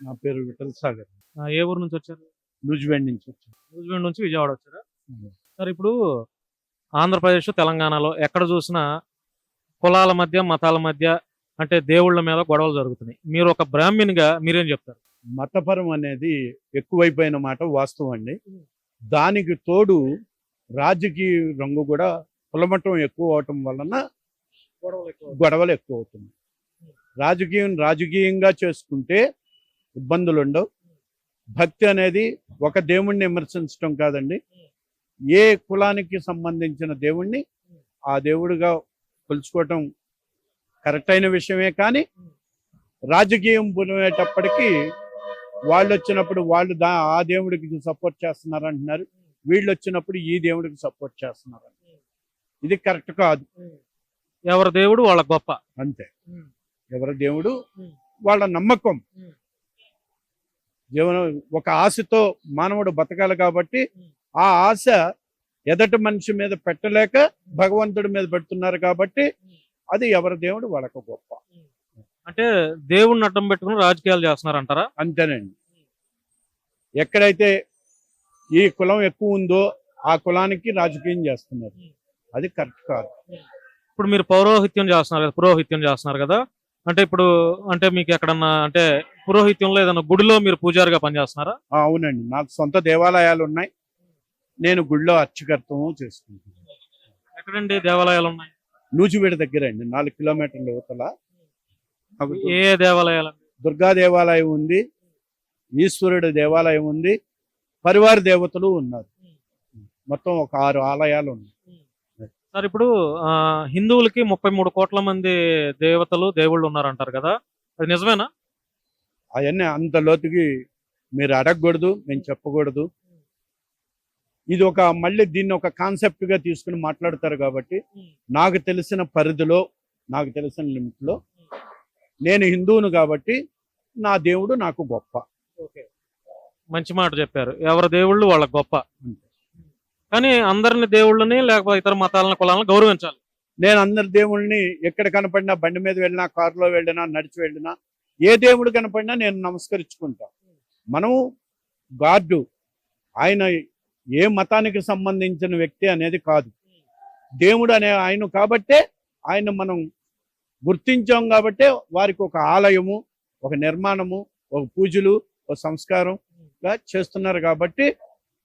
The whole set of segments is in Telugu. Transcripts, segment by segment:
నా పేరు విఠల్ సాగర్. ఏ ఊరు నుంచి వచ్చారు? నూజివీడ్ నుంచి వచ్చాను. న్యూజిలాండ్ నుంచి విజయవాడ వచ్చారా? ఉమ్. సార్ ఇప్పుడు ఆంధ్రప్రదేశ్, తెలంగాణలో ఎక్కడ చూసినా కులాల మధ్య, మతాల మధ్య అంటే దేవుళ్ళ మీద గొడవలు జరుగుతున్నాయి. మీరు ఒక బ్రాహ్మణిగా మీరేం చెప్తారు? మతపరం అనేది ఎక్కువైపోయిన మాట వాస్తవం అండి. దానికి తోడు రాజకీయ రంగు కూడా కులమట్టం ఎక్కువ అవటం వలన గొడవలు ఎక్కువ అవుతుంది. రాజకీయంగా చేసుకుంటే ఇబ్బందులు ఉండవు. భక్తి అనేది ఒక దేవుణ్ణి విమర్శించడం కాదండి, ఏ కులానికి సంబంధించిన దేవుణ్ణి ఆ దేవుడిగా కొలుచుకోవటం కరెక్ట్ అయిన విషయమే. కానీ రాజకీయం పునేటప్పటికీ వాళ్ళు వచ్చినప్పుడు వాళ్ళు ఆ దేవుడికి సపోర్ట్ చేస్తున్నారు అంటున్నారు, వీళ్ళు వచ్చినప్పుడు ఈ దేవుడికి సపోర్ట్ చేస్తున్నారు. ఇది కరెక్ట్ కాదు. ఎవరి దేవుడు వాళ్ళ గొప్ప, అంతే. ఎవరి దేవుడు వాళ్ళ నమ్మకం. జీవనం ఒక ఆశతో మానవుడు బతకాలి కాబట్టి ఆ ఆశ ఎదటి మనిషి మీద పెట్టలేక భగవంతుడి మీద పెడుతున్నారు కాబట్టి అది ఎవరి దేవుడు వాళ్ళకు గొప్ప. అంటే దేవుడిని అడ్డం పెట్టుకుని రాజకీయాలు చేస్తున్నారంటారా? అంతేనండి. ఎక్కడైతే ఈ కులం ఎక్కువ ఉందో ఆ కులానికి రాజకీయం చేస్తున్నారు, అది కరెక్ట్ కాదు. ఇప్పుడు మీరు పౌరోహిత్యం చేస్తున్నారు కదా, పురోహిత్యం చేస్తున్నారు కదా, అంటే ఇప్పుడు అంటే మీకు ఎక్కడన్నా అంటే పురోహిత్యంలో ఏదైనా గుడిలో మీరు పూజారిగా పనిచేస్తున్నారా? అవునండి, నాకు సొంత దేవాలయాలు ఉన్నాయి. నేను గుడిలో అర్చకత్వం చేసుకుంటున్నాను. ఎక్కడండి దేవాలయాలు ఉన్నాయి? నూజివీడు దగ్గర అండి, 4 కిలోమీటర్ల యువతల. ఏ దేవాలయాలు? దుర్గా దేవాలయం ఉంది, ఈశ్వరుడి దేవాలయం ఉంది, పరివార దేవతలు ఉన్నారు. మొత్తం ఒక 6 ఆలయాలు ఉన్నాయి. సార్ ఇప్పుడు హిందువులకి 33 కోట్ల మంది దేవతలు, దేవుళ్ళు ఉన్నారంటారు కదా, అది నిజమేనా? అవన్నీ అంత లోతుకి మీరు అడగకూడదు, మేము చెప్పకూడదు. ఇది మళ్ళీ దీన్ని ఒక కాన్సెప్ట్ గా తీసుకుని మాట్లాడతారు కాబట్టి నాకు తెలిసిన పరిధిలో, నాకు తెలిసిన లిమిట్లో నేను హిందువును కాబట్టి నా దేవుడు నాకు గొప్ప. మంచి మాట చెప్పారు, ఎవరి దేవుళ్ళు వాళ్ళ గొప్ప. కానీ అందరిని దేవుళ్ళని లేకపోతే ఇతర మతాలను, కులాలను గౌరవించాలి. నేను అందరి దేవుళ్ళని ఎక్కడ కనపడినా, బండి మీద వెళ్ళినా, కారులో వెళ్ళినా, నడిచి వెళ్ళినా, ఏ దేవుడు కనపడినా నేను నమస్కరించుకుంటా. మనము గాడ్, ఆయన ఏ మతానికి సంబంధించిన వ్యక్తి అనేది కాదు, దేవుడు అనే ఆయన కాబట్టే ఆయన మనం గుర్తించాం. కాబట్టే వారికి ఒక ఆలయము, ఒక నిర్మాణము, ఒక పూజలు, ఒక సంస్కారంగా చేస్తున్నారు. కాబట్టి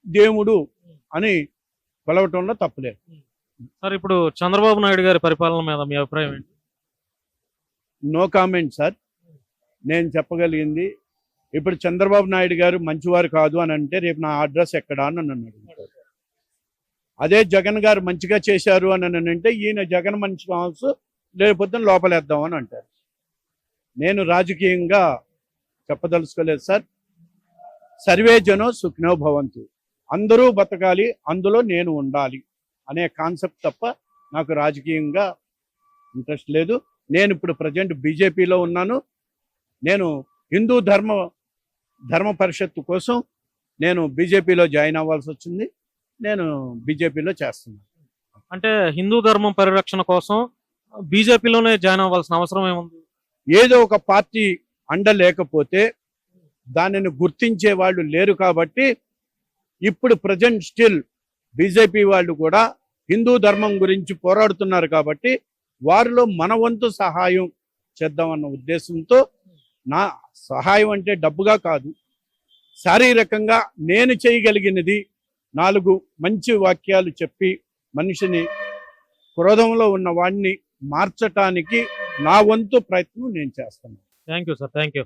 దేవుడు అని కొలవటంలో తప్పులేదు. సార్ ఇప్పుడు చంద్రబాబు నాయుడు గారి పరిపాలన మీద మీ అభిప్రాయం ఏంటి? No comment sir. నేను చెప్పగలిగింది, ఇప్పుడు చంద్రబాబు నాయుడు గారు మంచివారు కాదు అని అంటే రేపు నా అడ్రస్ ఎక్కడా అని నన్ను అడుగుతారు. అదే జగన్ గారు మంచిగా చేశారు అని అంటే ఈయన జగన్ మంచి కావచ్చు, లేకపోతే లోపలేద్దామని అంటారు. నేను రాజకీయంగా చెప్పదలుచుకోలేదు సార్. సర్వే జనో సుఖినో భవంతు, అందరూ బతకాలి, అందులో నేను ఉండాలి అనే కాన్సెప్ట్ తప్ప నాకు రాజకీయంగా ఇంట్రెస్ట్ లేదు. నేను ఇప్పుడు ప్రజెంట్ బీజేపీలో ఉన్నాను. నేను హిందూ ధర్మ పరిషత్తు కోసం నేను బీజేపీలో జాయిన్ అవ్వాల్సి వచ్చింది. నేను బీజేపీలో చేస్తున్నాను. అంటే హిందూ ధర్మం పరిరక్షణ కోసం బీజేపీలోనే జాయిన్ అవ్వాల్సిన అవసరం ఏముంది? ఏదో ఒక పార్టీ అండ లేకపోతే దానిని గుర్తించే వాళ్ళు లేరు. కాబట్టి ఇప్పుడు ప్రజెంట్ స్టిల్ బీజేపీ వాళ్ళు కూడా హిందూ ధర్మం గురించి పోరాడుతున్నారు. కాబట్టి వారిలో మన వంతు సహాయం చేద్దామన్న ఉద్దేశంతో, నా సహాయం అంటే డబ్బుగా కాదు, శారీరకంగా నేను చేయగలిగినది 4 మంచి వాక్యాలు చెప్పి మనిషిని, క్రోధంలో ఉన్న వాడిని మార్చటానికి నా వంతు ప్రయత్నం నేను చేస్తాను. Thank you sir, thank you.